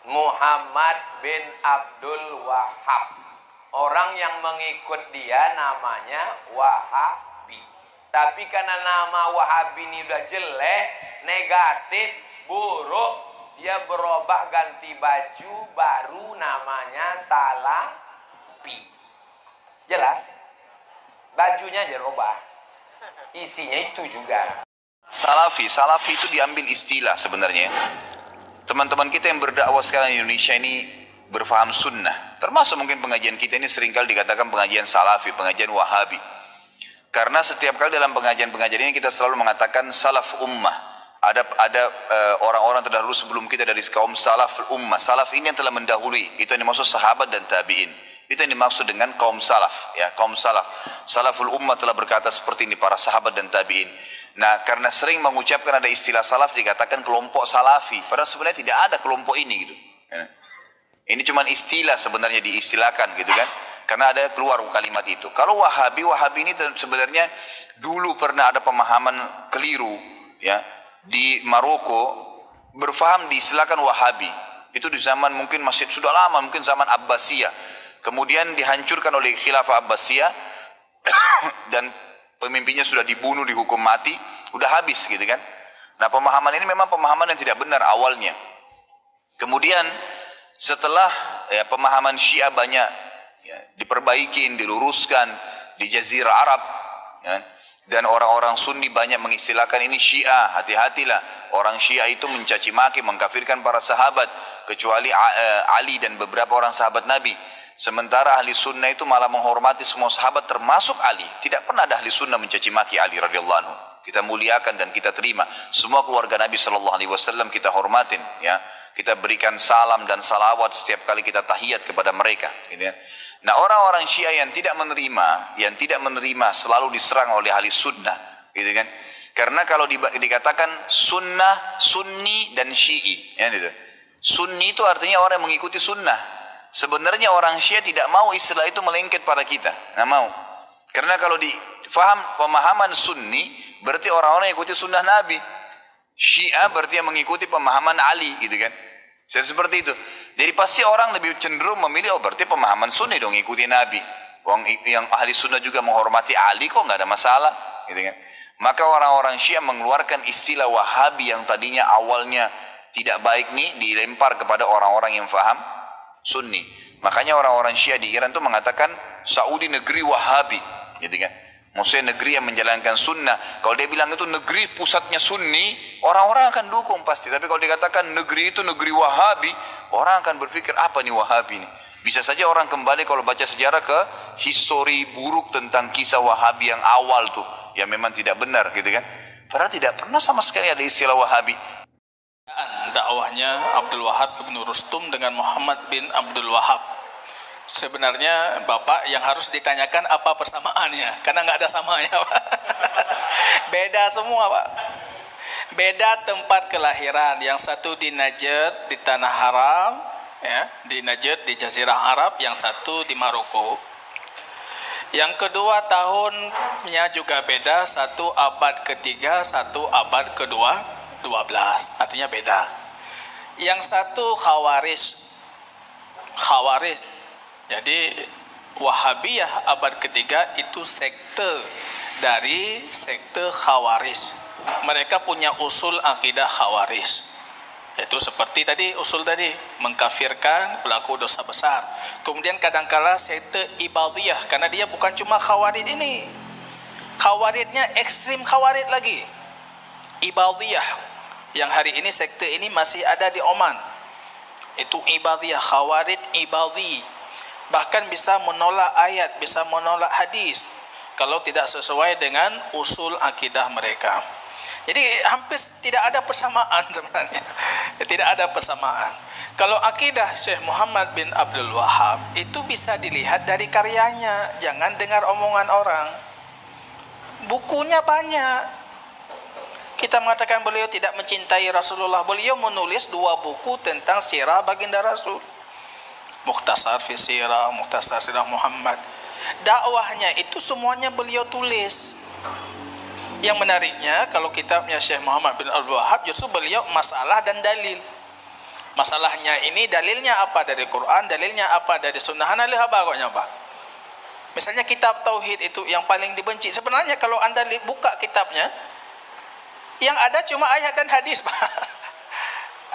Muhammad bin Abdul Wahab. Orang yang mengikut dia namanya Wahabi. Tapi karena nama Wahabi ini udah jelek, negatif, buruk, dia berubah ganti baju baru namanya Salafi. Jelas? Bajunya aja rubah, isinya itu juga. Salafi itu diambil istilah sebenarnya. Teman-teman kita yang berdakwah sekarang di Indonesia ini berfaham sunnah, termasuk mungkin pengajian kita ini seringkali dikatakan pengajian salafi, pengajian wahabi. Karena setiap kali dalam pengajian-pengajian ini kita selalu mengatakan salaf ummah. Ada orang-orang terdahulu sebelum kita dari kaum salaf ummah. Salaf ini yang telah mendahului, itu yang dimaksud sahabat dan tabi'in. Itu yang dimaksud dengan kaum salaf, ya, kaum salaf. Salaful ummah telah berkata seperti ini, para sahabat dan tabi'in. Nah, karena sering mengucapkan ada istilah salaf dikatakan kelompok salafi, padahal sebenarnya tidak ada kelompok ini gitu. Ini cuma istilah sebenarnya diistilahkan gitu kan. Karena ada keluar kalimat itu. Kalau Wahabi ini sebenarnya dulu pernah ada pemahaman keliru, ya, di Maroko berfaham diistilahkan Wahabi. Itu di zaman mungkin masih sudah lama, mungkin zaman Abbasiyah. Kemudian dihancurkan oleh Khilafah Abbasiyah dan pemimpinnya sudah dibunuh, dihukum mati, udah habis gitu kan. Nah, pemahaman ini memang pemahaman yang tidak benar awalnya. Kemudian setelah ya, pemahaman Syiah banyak ya, diperbaikin, diluruskan di Jazirah Arab, ya, dan orang-orang Sunni banyak mengistilahkan ini Syiah. Hati-hatilah, orang Syiah itu mencaci maki, mengkafirkan para sahabat, kecuali Ali dan beberapa orang sahabat Nabi. Sementara ahli sunnah itu malah menghormati semua sahabat termasuk Ali. Tidak pernah ada ahli sunnah mencaci maki Ali radhiyallahu anhu. Kita muliakan dan kita terima. Semua keluarga Nabi SAW kita hormatin, ya. Kita berikan salam dan salawat setiap kali kita tahiyat kepada mereka, gitu ya. Nah, orang-orang Syiah yang tidak menerima selalu diserang oleh ahli sunnah, gitu kan. Karena kalau dikatakan sunnah, sunni dan syi'i, ya gitu. Sunni itu artinya orang yang mengikuti sunnah. Sebenarnya orang Syiah tidak mau istilah itu melengket pada kita, nggak mau. Karena kalau difaham pemahaman sunni berarti orang-orang yang ikuti sunnah Nabi. Syiah berarti yang mengikuti pemahaman Ali, gitu kan. Seperti itu. Jadi pasti orang lebih cenderung memilih, oh berarti pemahaman sunni dong, ikuti Nabi. Yang ahli sunnah juga menghormati Ali, kok nggak ada masalah, gitu kan. Maka orang-orang Syiah mengeluarkan istilah Wahabi yang tadinya awalnya tidak baik nih, dilempar kepada orang-orang yang faham Sunni. Makanya orang-orang Syiah di Iran itu mengatakan Saudi negeri Wahabi, gitu kan. Maksudnya negeri yang menjalankan sunnah. Kalau dia bilang itu negeri pusatnya Sunni, orang-orang akan dukung pasti. Tapi kalau dikatakan negeri itu negeri Wahabi, orang akan berpikir apa nih Wahabi ini. Bisa saja orang kembali kalau baca sejarah ke histori buruk tentang kisah Wahabi yang awal tuh, yang memang tidak benar, gitu kan. Padahal tidak pernah sama sekali ada istilah Wahabi. Dakwahnya Abdul Wahab bin Rustum dengan Muhammad bin Abdul Wahab. Sebenarnya Bapak yang harus ditanyakan apa persamaannya, karena nggak ada samanya, Pak. Beda semua, Pak. Beda tempat kelahiran. Yang satu di Najd, di Tanah Haram, ya, di Najd, di Jazirah Arab. Yang satu di Maroko. Yang kedua tahunnya juga beda. Satu abad ketiga, satu abad kedua, 12. Artinya beda. Yang satu Khawarij. Jadi Wahabiyah abad ketiga itu sekte dari sekte Khawarij. Mereka punya usul akidah Khawarij. Itu seperti tadi usul tadi, mengkafirkan pelaku dosa besar. Kemudian kadangkala sekte Ibadiyah, karena dia bukan cuma Khawarij ini. Khawarijnya ekstrim Khawarij lagi. Ibadiyah yang hari ini sekte ini masih ada di Oman. Itu Ibadiyah, Khawarij Ibadi. Bahkan bisa menolak ayat, bisa menolak hadis kalau tidak sesuai dengan usul akidah mereka. Jadi hampir tidak ada persamaan sebenarnya. Tidak ada persamaan. Kalau akidah Syekh Muhammad bin Abdul Wahab itu bisa dilihat dari karyanya, jangan dengar omongan orang. Bukunya banyak. Kita mengatakan beliau tidak mencintai Rasulullah. Beliau menulis 2 buku tentang sirah baginda Rasul. Mukhtasar fi sirah, Mukhtasar sirah Muhammad. Dakwahnya itu semuanya beliau tulis. Yang menariknya kalau kitabnya Syekh Muhammad bin Abdul Wahab justru beliau masalah dan dalil. Masalahnya ini dalilnya apa dari Quran, dalilnya apa dari sunnah. Analih apa koknya Pak? Misalnya kitab tauhid itu yang paling dibenci. Sebenarnya kalau Anda buka kitabnya, yang ada cuma ayat dan hadis Pak.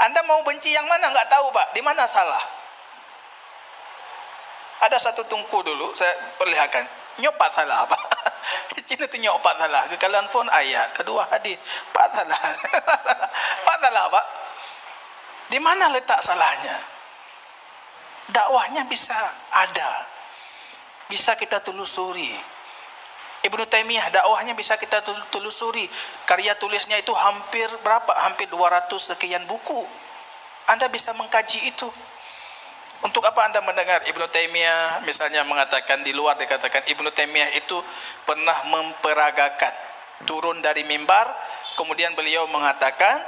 Anda mau benci yang mana enggak tahu Pak. Di mana salah? Ada satu tungku dulu saya perlihatkan. Nyopat salah Pak. Cina tu nyopat salah. Kekalian phone ayat, kedua hadis. Pak salah. Pak salah Pak. Di mana letak salahnya? Dakwahnya bisa ada. Bisa kita telusuri. Ibnu Taimiyah dakwahnya bisa kita telusuri. Karya tulisnya itu hampir berapa? Hampir 200 sekian buku. Anda bisa mengkaji itu. Untuk apa Anda mendengar Ibnu Taimiyah misalnya mengatakan, di luar dikatakan Ibnu Taimiyah itu pernah memperagakan turun dari mimbar, kemudian beliau mengatakan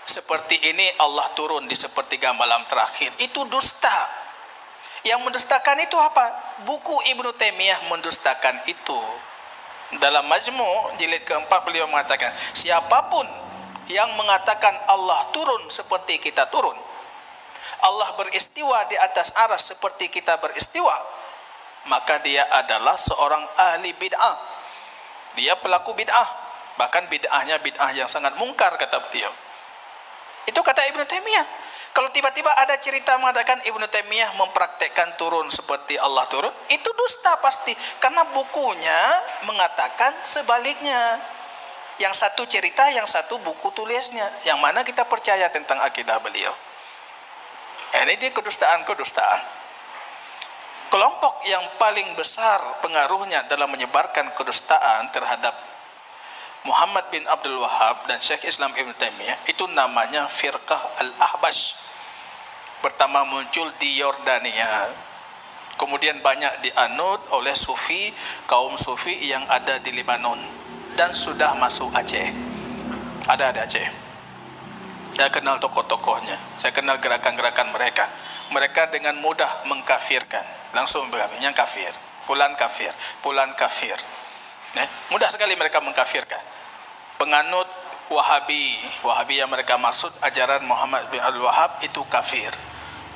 seperti ini Allah turun di sepertiga malam terakhir. Itu dusta. Yang mendustakan itu apa? Buku Ibnu Taimiyah mendustakan itu. Dalam Majmu' jilid keempat beliau mengatakan, siapapun yang mengatakan Allah turun seperti kita turun, Allah beristiwa di atas aras seperti kita beristiwa, maka dia adalah seorang ahli bid'ah. Dia pelaku bid'ah. Bahkan bid'ahnya bid'ah yang sangat mungkar kata beliau. Itu kata Ibnu Taimiyah. Kalau tiba-tiba ada cerita mengatakan Ibnu Taimiyah mempraktekkan turun seperti Allah turun, itu dusta pasti. Karena bukunya mengatakan sebaliknya. Yang satu cerita, yang satu buku tulisnya. Yang mana kita percaya tentang akidah beliau. Ini dia kedustaan-kedustaan. Kelompok yang paling besar pengaruhnya dalam menyebarkan kedustaan terhadap Muhammad bin Abdul Wahhab dan Syekh Islam Ibn Taimiyah itu namanya Firqah Al-Ahbash. Pertama muncul di Yordania, kemudian banyak dianut oleh sufi, kaum sufi yang ada di Lebanon, dan sudah masuk Aceh. Ada di Aceh. Saya kenal tokoh-tokohnya, saya kenal gerakan-gerakan mereka. Mereka dengan mudah mengkafirkan, langsung berkafir, yang kafir, fulan kafir, fulan kafir. Mudah sekali mereka mengkafirkan. Penganut Wahabi, Wahabi yang mereka maksud ajaran Muhammad bin Abdul Wahhab itu kafir,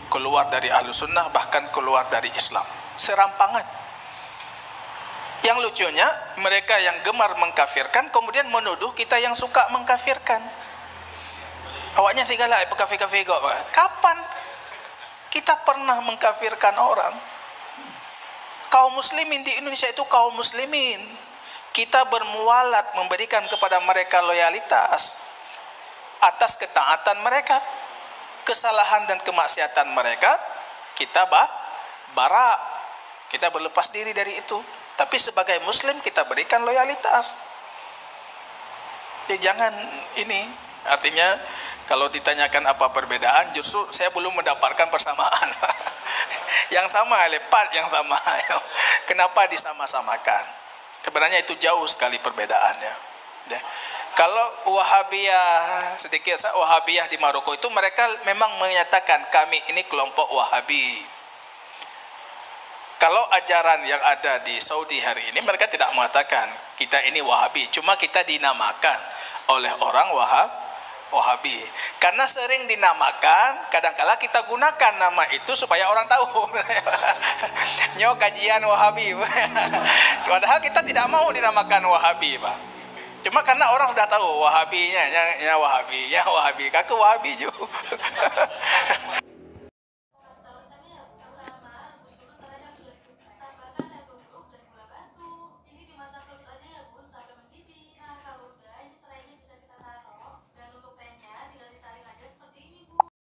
keluar dari Ahlus Sunnah, bahkan keluar dari Islam. Serampangan. Yang lucunya, mereka yang gemar mengkafirkan kemudian menuduh kita yang suka mengkafirkan. Awaknya tinggal lah berkafir-kafir kok. Kapan kita pernah mengkafirkan orang? Kaum muslimin di Indonesia itu kaum muslimin. Kita bermualat memberikan kepada mereka loyalitas atas ketaatan mereka. Kesalahan dan kemaksiatan mereka kita bara. Kita berlepas diri dari itu. Tapi sebagai muslim kita berikan loyalitas. Jadi jangan ini, artinya kalau ditanyakan apa perbedaan, justru saya belum mendapatkan persamaan. Yang sama, lepat yang sama. Kenapa disama-samakan? Sebenarnya itu jauh sekali perbedaannya. Kalau Wahabiyah, sedikit Wahabiyah di Maroko itu mereka memang menyatakan kami ini kelompok Wahabi. Kalau ajaran yang ada di Saudi hari ini, mereka tidak mengatakan kita ini Wahabi. Cuma kita dinamakan oleh orang Wahabi. Karena sering dinamakan, kadangkala kita gunakan nama itu supaya orang tahu. Nyo kajian Wahabi. Padahal kita tidak mau dinamakan Wahabi, Pak. Cuma karena orang sudah tahu Wahabinya, Wahabi, Kakak Wahabi juga.